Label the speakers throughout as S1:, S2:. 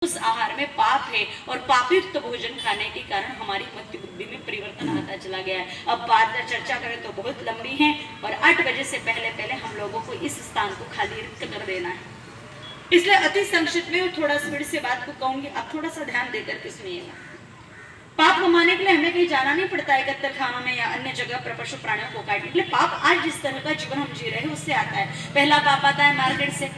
S1: उस आहार में पाप है और पापयुक्त भोजन खाने के कारण हमारी मति बुद्धि में परिवर्तन आता चला गया है। अब बात चर्चा करें तो बहुत लंबी है और 8 बजे से पहले पहले हम लोगों को इस स्थान को खाली रिक्त कर देना है। इसलिए अति संक्षिप्त में थोड़ा स्पीड से बात को कहूंगी, आप थोड़ा सा ध्यान देकर के सुनिएगा। पाप कमाने के लिए हमें कहीं जाना नहीं पड़ता है, कत्तल खानों में या अन्य जगह पर पशु प्राणियों को काटने के लिए। पाप आज जिस तरह का जीवन हम जी रहे हैं उससे आता है। पहला पाप आता है मार्केट से,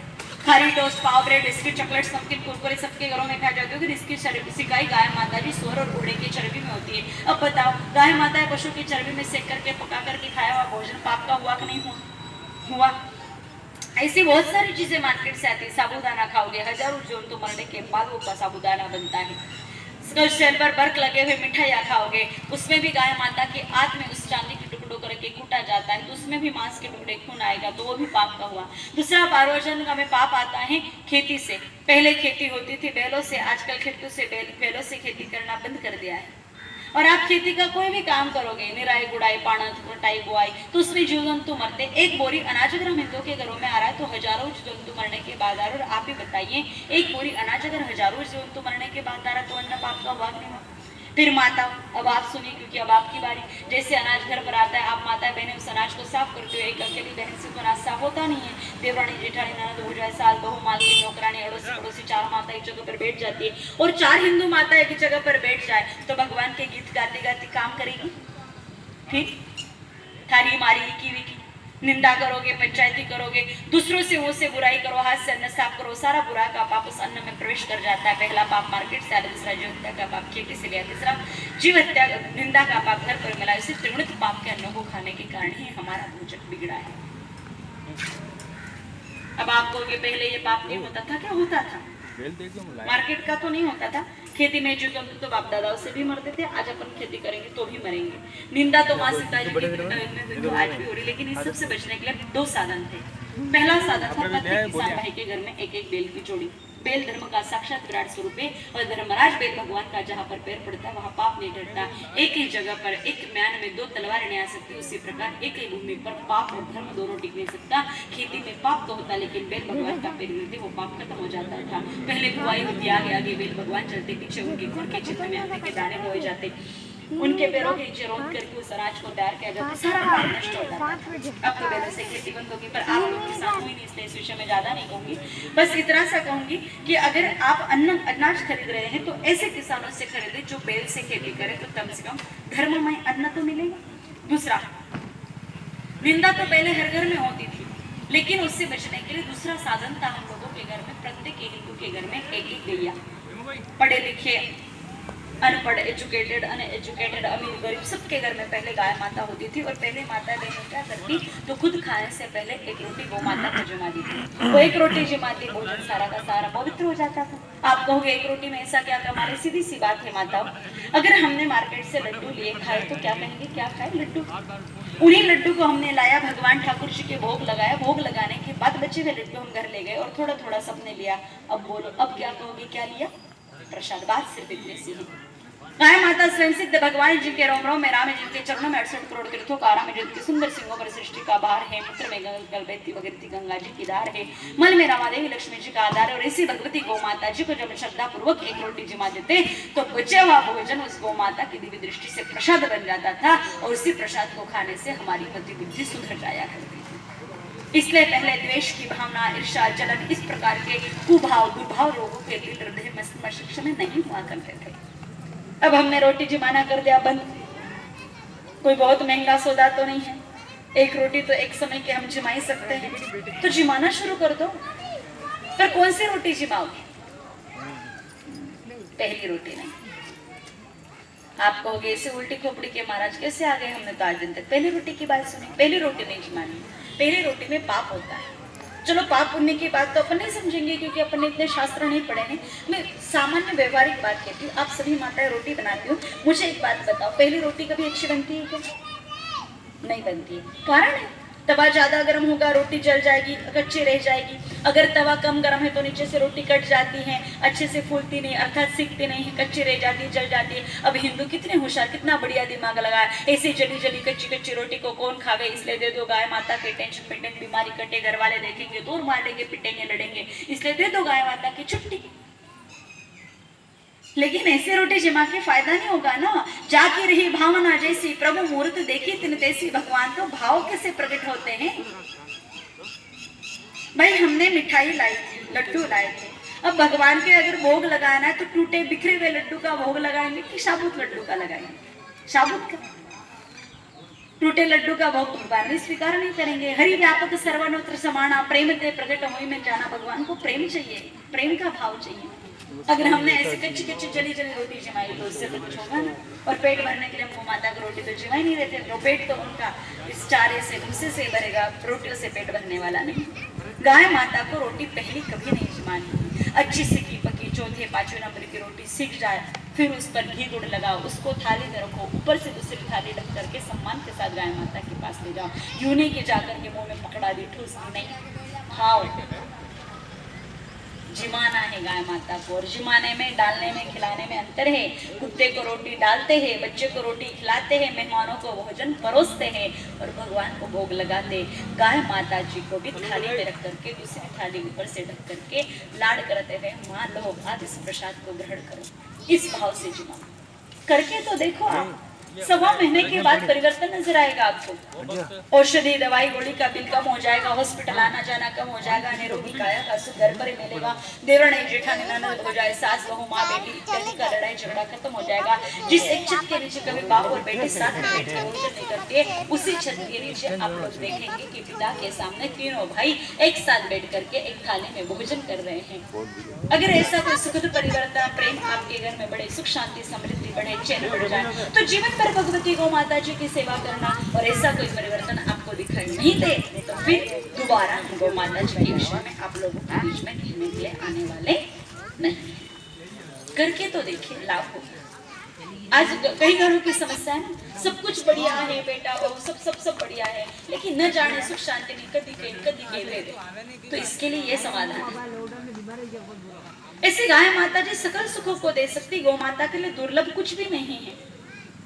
S1: खारी टोस्ट, पाव, ब्रेड, बिस्किट, चॉकलेट, नमकीन, कुरकुरे सबके घरों में खाए जाते हो। इसकी सिकाई गाय माता जी सुअर और घोड़े की चर्बी में होती है। अब बताओ, गाय माता या पशु की चर्बी में सेक करके पका करके खाया हुआ भोजन पाप का हुआ कि नहीं हुआ? ऐसी बहुत सारी चीजें मार्केट से आती है। साबूदाना खाओगे, हजारों जंतु मरने के बाद वो साबूदाना बनता है। स्टेल पर बर्फ लगे हुए मिठाइयाँ खाओगे, उसमें भी गाय माता के आंत में उस चांदी के टुकड़ों करके कूटा जाता है, तो उसमें भी मांस के टुकड़े खून आएगा, तो वो भी पाप का हुआ। दूसरा पारोजन का में पाप आता है खेती से। पहले खेती होती थी बैलों से, आजकल खेतों से बैलों से खेती करना बंद कर दिया है। और आप खेती का कोई भी काम करोगे, निराई गुड़ाई, पाणत, कटाई, बुआई, तो उसमें जीव जंतु मरते। एक बोरी अनाज अगर हम हिंदुओं के घरों में आ रहा है तो हजारों जंतु मरने के बाद आ रहा है। और आप ही बताइए, एक बोरी अनाज अगर हजारों जंतु मरने के बाद आ रहा है तो अन्न पाप का हुआ नहीं हुआ? फिर माता, अब आप सुनिए क्योंकि अब आपकी बारी। जैसे अनाज घर पर आता है, आप माता बहनें उस अनाज को साफ करते हो। एक अकेली बहन से तो अनाज साफ होता नहीं है। देवरानी, जेठानी, ननद, भौजाई, सास, बहू, मालकिन, नौकरानी, अड़ोसी पड़ोसी 4 माता एक जगह पर बैठ जाती है। और 4 हिंदू माता एक जगह पर बैठ जाए तो भगवान के गीत गाते गाते काम करेगी? ठीक, थारी मारी की विकी, निंदा करोगे, पंचायती करोगे, दूसरों से मुंह से बुराई करो, हाथ से अन्न साफ करो, सारा बुरा का पाप उस अन्न में प्रवेश कर जाता है। पहला पाप मार्केट से, दूसरा जीव हत्या का पाप खेती से लिया, तीसरा जीव हत्या निंदा का पाप घर पर मिला। इसे त्रिगुणित पाप के अन्नों को खाने के कारण ही हमारा भोजन बिगड़ा है। अब आप कहोगे पहले ये पाप नहीं होता था, क्या होता था? मार्केट का तो नहीं होता था। खेती में जो तो बाप दादाओं से भी मरते थे, आज अपन खेती करेंगे तो भी मरेंगे। निंदा तो माँ सीता जी की तो आज भी हो रही, लेकिन इस सबसे बचने के लिए 2 साधन थे। पहला साधन था प्रत्येक किसान भाई के घर में एक एक बेल की जोड़ी। बेल धर्म का साक्षात विराट स्वरूप है और धर्मराज बेल भगवान का जहाँ पर पैर पड़ता है वहाँ पाप नहीं डरता। एक ही जगह पर एक म्यान में 2 तलवारें नहीं आ सकती, उसी प्रकार एक ही भूमि पर पाप और धर्म दोनों टिक नहीं सकता। खेती में पाप तो होता, लेकिन बेल भगवान का पैर मिलते वो पाप खत्म हो जाता था। पहले बुआई होती, आगे आगे बेल भगवान चलते, पीछे उनके खुर के चित्र में आते के दाने बोए जाते, उनके पैरों के नीचे रोक करके उस अनाज को तैयार किया जाता, सारा पाप नष्ट हो जाता। अब तो बैलों से खेती बंद होगी, पर आप लोग किसान हुई नहीं, इसलिए इस विषय में ज्यादा नहीं कहूंगी। बस इतना सा कहूंगी कि अगर आप अनाज खरीद रहे हैं तो ऐसे किसानों से खरीदे जो बैल से खेती करे, तो कम से कम धर्ममय अन्न तो मिलेगा। दूसरा, निंदा तो पहले हर घर में होती थी, लेकिन उससे बचने के लिए दूसरा साधन था हम लोगों के घर में। प्रत्येक हिंदू के घर में एक एक गैया, पढ़े लिखे, अनपढ़, एजुकेटेड, अनएजुकेटेड, अमीर, गरीब, सबके घर में पहले गाय माता होती थी। और पहले माता बहनें क्या करती, तो खुद खाने से पहले एक रोटी गौ माता को जमाती थी। वो एक रोटी जमाती, भोजन सारा का सारा पवित्र हो जाता था। आप कहोगे एक रोटी में ऐसा क्या कमाल है? सीधी सी बात है माता, अगर हमने मार्केट से लड्डू लिए खाए तो क्या कहेंगे, क्या खाए लड्डू? उन्हीं लड्डू को हमने लाया, भगवान ठाकुर जी के भोग लगाया, भोग लगाने के बाद बचे हुए लड्डू हम घर ले गए और थोड़ा थोड़ा सबने लिया। अब बोलो, अब क्या कहोगे, क्या लिया? प्रसाद। बात सिर्फ इतनी सी है। गाय माता स्वयं सिद्ध भगवान जी के रोम रोम में राम, जिनके चरणों में 68 करोड़ तीर्थों का आराम है, जिनके सुंदर सिंहों पर सृष्टि का भार है, मूत्र में गंगल बहती बगरती गंगा जी की धार है, मल में रामा देवी लक्ष्मी जी का आधार है। और इसी भगवती गौ माता जी को जब श्रद्धा पूर्वक एक रोटी जिमा देते तो बचे हुआ भोजन उस गौ माता की दिव्य दृष्टि से प्रसाद बन जाता था और उसी प्रसाद को खाने से हमारी मति बुद्धि सुधर जाया करती थी। इसलिए पहले द्वेष की भावना, ईर्ष्या, जलन, इस प्रकार के कुभाव दुर्भाव रोगों के दिल, हृदय, मस्तिष्क में नहीं हुआ करते थे। अब हमने रोटी जिमाना कर दिया बंद। कोई बहुत महंगा सौदा तो नहीं है, एक रोटी तो एक समय के हम जिमा ही सकते हैं, तो जिमाना शुरू कर दो। पर कौन सी रोटी जिमाओगे? पहली रोटी नहीं। आप कहोगे ऐसे उल्टी खोपड़ी के महाराज कैसे आ गए, हमने तो आज दिन तक पहली रोटी की बात सुनी। पहली रोटी नहीं जिमानी, पहली रोटी में पाप होता है। चलो पाप पुण्य की बात तो अपन नहीं समझेंगे क्योंकि अपन ने इतने शास्त्र नहीं पढ़े हैं। मैं सामान्य व्यवहारिक बात कहती हूँ। आप सभी माताएं रोटी बनाती हो, मुझे एक बात बताओ, पहली रोटी कभी अच्छी बनती है क्या? नहीं बनती है। कारण है, तवा ज्यादा गर्म होगा, रोटी जल जाएगी, कच्ची रह जाएगी। अगर तवा कम गर्म है तो नीचे से रोटी कट जाती है, अच्छे से फूलती नहीं, अर्थात सीखती नहीं है, कच्ची रह जाती है, जल जाती है। अब हिंदू कितने होशियार, कितना बढ़िया दिमाग लगाया, ऐसे जली जली कच्ची कच्ची रोटी को कौन खावे, इसलिए दे दो गाय माता के। टेंशन पेटेंट बीमारी कटे, घर वाले देखेंगे, दूर मारेंगे, पिटेंगे, लड़ेंगे, इसलिए दे दो गाय माता की छुट्टी। लेकिन ऐसे रोटी जमा के फायदा नहीं होगा ना। जाकी रही भावना जैसी प्रभु मूर्त देखी तिन तैसी, भगवान तो भाव कैसे प्रकट होते हैं। भाई हमने मिठाई लाई थी, लड्डू लाए थे, अब भगवान के अगर भोग लगाना है तो टूटे बिखरे हुए लड्डू का भोग लगाएंगे कि साबुत लड्डू का लगाएंगे? साबुत का। टूटे लड्डू का भोग भगवान भी स्वीकार नहीं करेंगे। हरि व्यापक सर्वनत्र समाना, प्रेम ते प्रकट हुई में जाना। भगवान को प्रेम चाहिए, प्रेम का भाव चाहिए। अगर हमने ऐसे कच्ची कच्ची जली जली रोटी जमाई तो उससे तो कुछ होगा ना। और पेट भरने के लिए हमको माता की रोटी तो जमा ही नहीं रहते, तो पेट तो उनका इस चारे से भूसे से भरेगा, रोटियों से पेट भरने वाला नहीं। गाय माता को रोटी पहली कभी नहीं जमानी। अच्छी सीखी पकी चौथे पांचवें नंबर की रोटी सीख जाए, फिर उस पर घी गुड़ लगाओ, उसको थाली में रखो, ऊपर से दूसरी थाली ढक करके सम्मान के साथ गाय माता के पास ले जाओ। यूं नहीं कि जाकर के मुंह में पकड़ा दी ठूस दी, नहीं, खाओ। जिमाना है गाय माता को, और जिमाने में डालने में खिलाने में अंतर है। कुत्ते को रोटी डालते हैं, बच्चे को रोटी खिलाते हैं, मेहमानों को भोजन परोसते हैं और भगवान को भोग लगाते। गाय माता जी को भी थाली में रख करके दूसरी थाली ऊपर से ढक करके लाड़ करते हुए, माँ लो आप इस प्रसाद को ग्रहण करो, इस भाव से जिमा करके तो देखो आप। 1.25 महीने के बाद परिवर्तन नजर आएगा आपको। औषधि दवाई गोली का बिल कम हो जाएगा, हॉस्पिटल आना जाना कम हो जाएगा, निरोगी काया का सुख घर पर ही मिलेगा। देवरानी जेठानी ननद हो जाए, सास बहू माँ बेटी इत्यादि का लड़ाई झगड़ा खत्म हो जाएगा। जिस एक छत के नीचे कभी बाप और बेटे साथ में बैठ कर भोजन नहीं करते, उसी छत के नीचे आप लोग देखेंगे कि पिता के सामने तीनों भाई एक साथ बैठ करके एक थाली में भोजन कर रहे हैं। अगर ऐसा कोई सुखद परिवर्तन, प्रेम आपके घर में बढ़े, सुख शांति समृद्धि बढ़े, चैन बढ़ जाए, तो जीवन पर भगवती गौ माता जी की सेवा करना। और ऐसा कोई परिवर्तन आपको दिखाई नहीं दे तो फिर दोबारा गौ माता जी के विषय में आप लोगों के बीच में कहने के लिए आने वाले नहीं। करके तो देखिए, लाभ होगा। आज कई घरों की समस्या है, सब कुछ बढ़िया है, बेटा बहू सब बढ़िया है, लेकिन न जाने सुख शांति नहीं कदी के दे। तो इसके लिए ये समाधान है। ऐसे गाय माता जी सकल सुखों को दे सकती, गौ माता के लिए दुर्लभ कुछ भी नहीं है।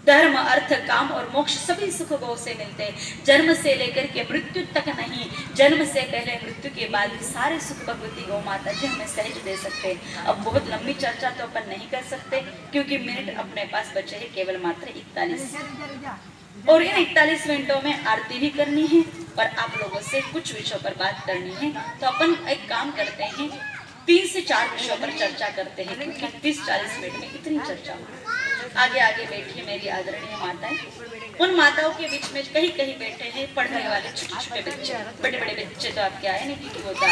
S1: धर्म अर्थ काम और मोक्ष सभी सुख गौ से मिलते हैं। जन्म से लेकर के मृत्यु तक नहीं, जन्म से पहले मृत्यु के बाद सारे सुख भगवती गौ माता जी हमें सहज दे सकते हैं। अब बहुत लंबी चर्चा तो अपन नहीं कर सकते, क्योंकि मिनट अपने पास बचे हैं केवल मात्र 41, और इन 41 मिनटों में आरती भी करनी है और आप लोगों से कुछ विषयों पर बात करनी है। तो अपन एक काम करते हैं, 3 से 4 विषयों पर चर्चा करते हैं, क्योंकि 30-40 मिनट में इतनी चर्चा हो। आगे आगे बैठी मेरी आदरणीय माताएं, उन माताओं के बीच में कहीं कहीं बैठे हैं पढ़ने वाले छोटे छोटे बच्चे, बड़े बड़े बच्चे तो आपके आए नहीं, क्योंकि वो तो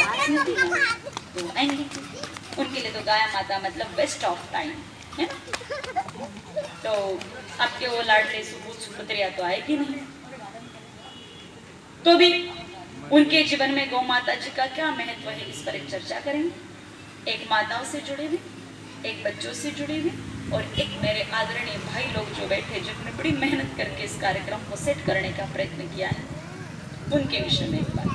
S1: आएंगे। उनके लिए तो गाय माता मतलब बेस्ट ऑफ टाइम है ना। तो आपके वो लाडले सुपुत्रिया तो आएगी नहीं, तो भी उनके जीवन में गौ माता जी का क्या महत्व है, इस पर एक चर्चा करेंगे। एक माताओं से जुड़े हुए, एक बच्चों से जुड़े हुए, और एक मेरे आदरणीय भाई लोग जो बैठे, जिन्होंने बड़ी मेहनत करके इस कार्यक्रम को सेट करने का प्रयत्न किया है, उनके विषय में एक बात।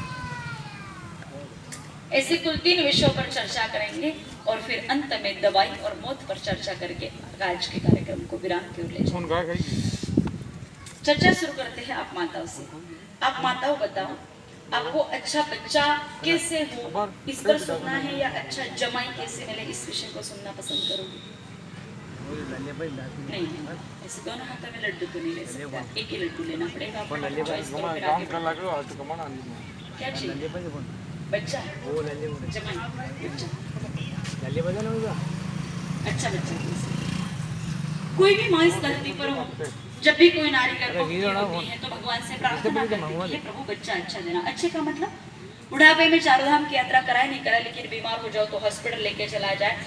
S1: ऐसे कुल 3 विषयों पर चर्चा करेंगे और फिर अंत में दवाई और मौत पर चर्चा करके आज के कार्यक्रम को विराम की ओर ले जाएंगे। चर्चा शुरू करते हैं आप माताओं से। आप माताओं बताओ, आपको अच्छा बच्चा कैसे हो इस पर सुनना है, या अच्छा जमाई कैसे मिले इस विषय को सुनना पसंद करोगे? नहीं, ऐसे दोनों हाथों में लड्डू तो नहीं ले सकता, एक ही लड्डू लेना पड़ेगा। क्या चाहिए? बच्चा, जमाई, अच्छा बच्चा। कोई भी माँ इस धरती पर हो, जब भी कोई नारी गर्भवती होती है तो भगवान से प्रार्थना करती है, प्रभु बच्चा अच्छा देना। अच्छे का मतलब बुढ़ापे में 4 धाम की यात्रा कराए नहीं कराए, लेकिन बीमार हो जाओ तो हॉस्पिटल लेके चला जाए,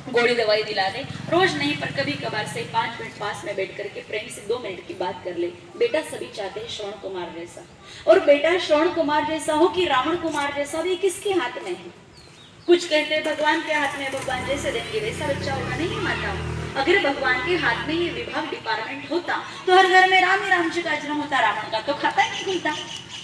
S1: गोली दवाई दिला दे, रोज नहीं पर कभी कभार से 5 मिनट पास में बैठ करके प्रेम से 2 मिनट की बात कर ले। बेटा सभी चाहते हैं श्रवण कुमार जैसा, और बेटा श्रवण कुमार जैसा हो कि रावण कुमार जैसा भी, किसके हाथ में है? कुछ कहते हैं भगवान के हाथ में, भगवान जैसे देंगे वैसा बच्चा होगा। नहीं माता, अगर भगवान के हाथ में ये विभाग डिपार्टमेंट होता तो हर घर में राम ही राम जी का जन्म होता, रावण का तो खाता ही नहीं था।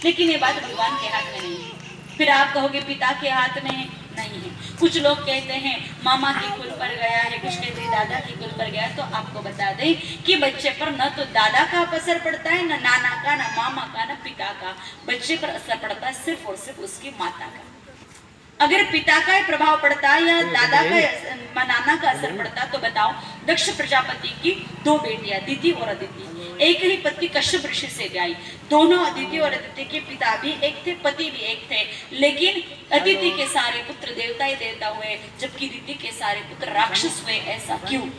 S1: लेकिन ये बात भगवान के हाथ में नहीं है। फिर आप कहोगे पिता के हाथ में नहीं है। कुछ लोग कहते हैं मामा की कुल पर गया है, कुछ कहते हैं दादा की कुल पर गया है। तो आपको बता दें कि बच्चे पर न तो दादा का असर पड़ता है, न नाना का, न मामा का, न पिता का। बच्चे पर असर पड़ता है सिर्फ और सिर्फ उसकी माता का। अगर पिता का प्रभाव पड़ता या दादा का नाना का असर पड़ता तो बताओ। दक्ष प्रजापति की 2 बेटियां दिति और अदिति, एक ही पत्नी कश्यप ऋषि से ब्याई। दोनों अदिति और अदिति के पिता भी एक थे, पति भी एक थे, लेकिन अदिति के सारे पुत्र देवता ही देवता हुए जबकि दिति के सारे पुत्र राक्षस हुए। ऐसा क्यों?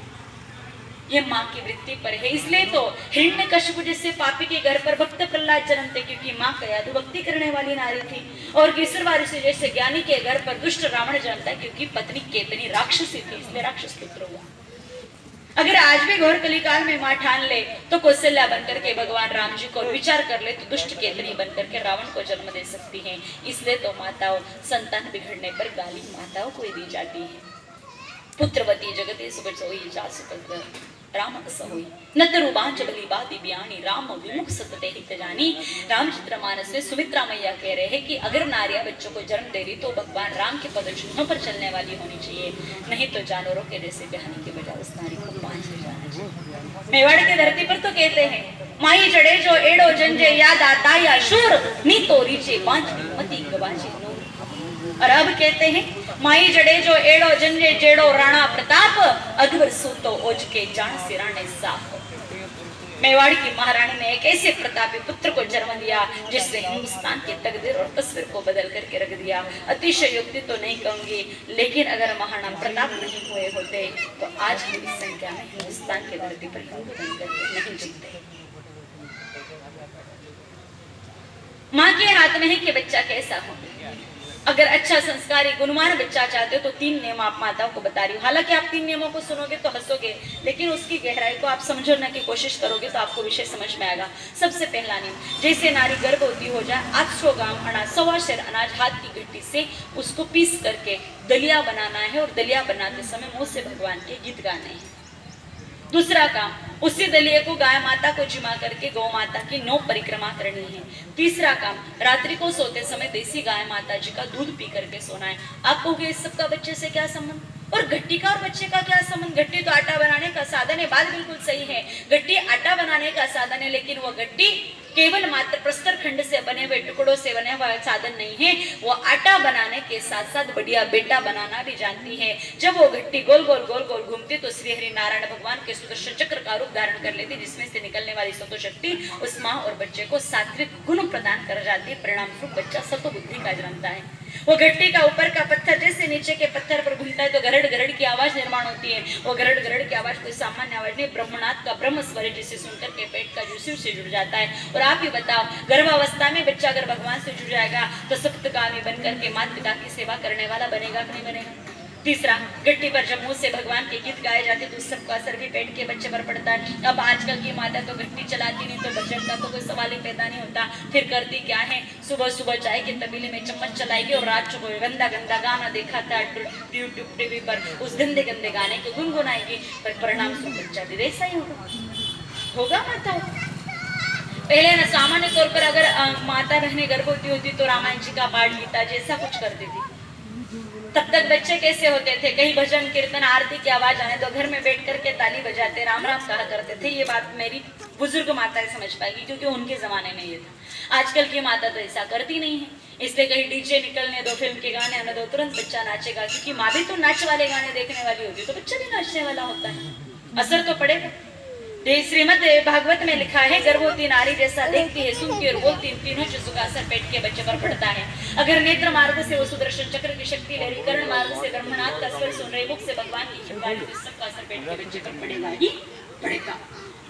S1: ये माँ की वृत्ति पर है। इसलिए तो हिरण्यकश्यप जैसे पापी के घर पर भक्त प्रहलाद जन्मते, क्योंकि माँ कयाधु भक्ति करने वाली नारी थी। और केसरवारी से जैसे ज्ञानी के घर पर दुष्ट रावण जन्मता, क्योंकि पत्नी केतनी राक्षसी थी, इसलिए राक्षस पुत्र हुआ। अगर आज भी घोर कलिकाल में माँ ठान ले तो कौशल्या बनकर के भगवान राम जी को विचार कर ले तो दुष्ट केतनी बनकर के रावण को जन्म दे सकती हैं। इसलिए तो माताओं संतान बिगड़ने पर गाली माताओं को दी जाती है। पुत्रवती जगते सुबचोई जासुपद राम असहोई नतरुबांच बलिबा दिव्यानी राम विमुख सतते हित जानी। रामचरितमानस में सुमित्रा मैया कह रहे हैं कि अगर नारियां बच्चों को जन्म दे रही तो भगवान राम के पदचिन्हों पर चलने वाली होनी चाहिए, नहीं तो जानवरों के जैसे बहने के बजाय उस नारी को पांच ले जाना चाहिए। मेवाड़ की धरती पर तो कहते हैं माई जड़े जो एड़ो जंजे या दाता या शूर नी तोरी चे पांच मती गवाचे नूर। और अब कहते हैं माई जड़े जो एड़ो जंजे जेड़ो राणा प्रताप अकबर सूतो ओज के जान सिराने साफ। मेवाड़ की महारानी ने एक ऐसे प्रतापी पुत्र को जन्म दिया जिसने हिंदुस्तान की तकदीर और तस्वीर को बदल करके रख दिया। अतिशय युक्ति तो नहीं कहूंगी, लेकिन अगर महाराणा प्रताप नहीं हुए होते तो आज हम इस संख्या में हिंदुस्तान की धरती पर हिंदू बनकर नहीं जीते। माँ के हाथ में है कि बच्चा कैसा हो। अगर अच्छा संस्कारी गुणवान बच्चा चाहते हो तो 3 नियम आप माताओं को बता रही हूँ। हालांकि आप 3 नियमों को सुनोगे तो हंसोगे, लेकिन उसकी गहराई को आप समझने की कोशिश करोगे तो आपको विषय समझ में आएगा। सबसे पहला नियम, जैसे नारी गर्भवती हो जाए 800 ग्राम अनाज 1.25 सेर अनाज हाथ की गट्टी से उसको पीस करके दलिया बनाना है और दलिया बनाते समय मुंह से भगवान के गीत गाने हैं। दूसरा काम, उसी दलिये को गाय माता को जिमा करके गौ माता की 9 परिक्रमा करनी है। तीसरा काम, रात्रि को सोते समय देसी गाय माता जी का दूध पी करके सोना है। आप कहोगे इस सब का बच्चे से क्या संबंध, और गट्टी का और बच्चे का क्या संबंध? गट्टी तो आटा बनाने का साधन है, बात बिल्कुल सही है, गट्टी आटा बनाने का साधन है, लेकिन वो गट्टी केवल मात्र प्रस्तर खंड से बने हुए टुकड़ों से बने हुआ साधन नहीं है। वो आटा बनाने के साथ साथ बढ़िया बेटा बनाना भी जानती है। जब वो गट्टी गोल गोल गोल गोल घूमती तो श्री हरि नारायण भगवान के सुदर्शन चक्र का रूप धारण कर लेती, जिसमें से निकलने वाली सतो शक्ति उस माँ और बच्चे को सात्विक गुण प्रदान कर जाती है। परिणाम स्वरूप बच्चा सतो बुद्धि का जन्मता है। वो गट्टी का ऊपर का पत्थर जैसे नीचे के पत्थर पर घूमता है तो गरड़ गरड़ की आवाज निर्माण होती है। वो गरड़ गरड़ की आवाज कोई सामान्य आवाज नहीं, ब्रह्मनाथ का ब्रह्म स्वर है, जिसे सुनकर के पेट का जुसी से जुड़ जाता है। और आप ही बताओ, गर्भावस्था में बच्चा अगर भगवान से जुड़ जाएगा तो सप्तगामी बनकर के माता पिता की सेवा करने वाला बनेगा कि नहीं बनेगा? तीसरा, गट्टी पर जब मुंह से भगवान के गीत गाए जाते तो उस सबका असर भी पेट के बच्चे पर पड़ता है। अब आजकल की माता तो गट्टी चलाती नहीं तो बच्चे का तो कोई सवाल ही पैदा नहीं होता। फिर करती क्या है, सुबह सुबह चाय के तबीले में चम्मच चलाएगी और रात को गंदा गंदा गाना देखा था यूट्यूब टीवी पर, उस गंदे गंदे गाने को गुनगुनाएगी, पर परिणाम स्वरूप बच्चा भी वैसा ही होगा माता। पहले ना सामान्य तौर पर अगर माता बहने गर्भवती होती तो रामायण जी का पाठ गीता जैसा कुछ करती थी। तब तक बच्चे कैसे होते थे, कहीं भजन कीर्तन आरती की आवाज आने तो घर में बैठ करके ताली बजाते राम राम कहा करते थे। ये बात मेरी बुजुर्ग माताएं समझ पाएगी, क्योंकि उनके जमाने में ये था। आजकल की माता तो ऐसा करती नहीं है, इसलिए कहीं डीजे निकलने दो, फिल्म के गाने आने दो, तुरंत बच्चा नाचेगा, क्योंकि माँ भी तो नाच वाले गाने देखने वाली होती तो बच्चा भी नाचने वाला होता है, असर तो पड़ेगा। श्रीमद् भागवत में लिखा है, गर्भवती नारी जैसा देखती है, सुनती और बोलती, तीनों चीजों का असर पेट के बच्चे पर पड़ता है। अगर नेत्र मार्ग से वो सुदर्शन चक्र की शक्ति ले रही, कर्ण मार्ग से ब्रह्मनाथ का स्वर सुन रही, मुख से भगवान की कृपा ले, तो सबका असर पेट के बच्चे पर पड़ेगा ही पड़ेगा।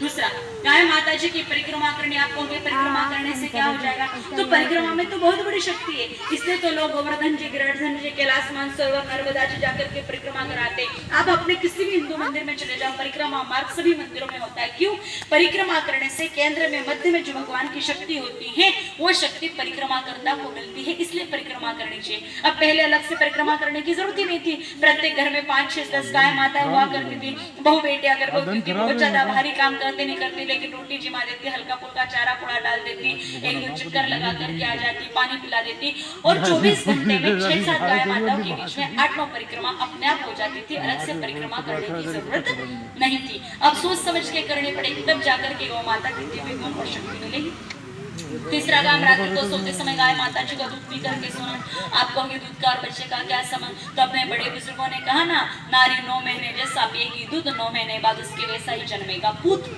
S1: दूसरा, गाय माता जी की परिक्रमा करनी। आप कहोगे परिक्रमा करने से क्या हो जाएगा, तो परिक्रमा में तो बहुत बड़ी शक्ति है, इसलिए तो लोग गोवर्धन जी, गिरिराज जी, कैलाश मानसरोवर, नर्मदा जी जाकर के परिक्रमा कराते। आप अपने किसी भी हिंदू मंदिर में चले जाओ, परिक्रमा मार्ग सभी मंदिरों में होता है। क्यों? परिक्रमा करने से केंद्र में मध्य में जो भगवान की शक्ति होती है वो शक्ति परिक्रमा करता को मिलती है, इसलिए परिक्रमा करनी चाहिए। अब पहले अलग से परिक्रमा करने की जरूरत ही नहीं थी, प्रत्येक घर में 5, 6, 10 गाय माताएं हुआ करती थी। बहु बेटियां गर्भवती थी, बहुत ज्यादा भारी काम नहीं करती, लेकिन रोटी जिमा देती, हल्का फुल्का चारा पुड़ा डाल देती, एक दो चक्कर लगा करके आ जाती, पानी पिला देती, और 24 घंटे में 6-7 गाय माताओं के बीच में 8-9 परिक्रमा अपने आप हो जाती थी। अलग से परिक्रमा करने की जरूरत नहीं थी। अब सोच समझ के करनी पड़ेगी, तब जाकर के गौ माता की दिव्य गुण और शक्ति मिलेगी। तीसरा काम, रात्रि को सोते समय गाय माता जी का दूध पी करके सोना। आप कहोगे दूध का और बच्चे का क्या संबंध? तो अपने बड़े बुजुर्गों ने कहा ना, नारी 9 महीने जैसा पिएगी दूध, 9 महीने बाद उसके वैसा ही जन्मेगा पुत्र।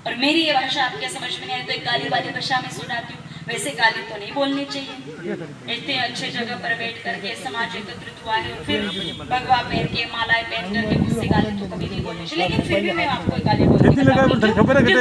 S1: और मेरी ये भाषा आपके समझ में नहीं आई तो एक गाली वाली भाषा में सुनाती हूँ। वैसे गाली तो नहीं बोलनी चाहिए, इतने अच्छे जगह पर बैठ करके समाज एकत्रित हुआ है, फिर भगवा पहन के मालाएं पहन करके मुझसे गाली तो कभी नहीं बोलनी चाहिए। लेकिन फिर भी मैं आपको गाली बोलूंगी।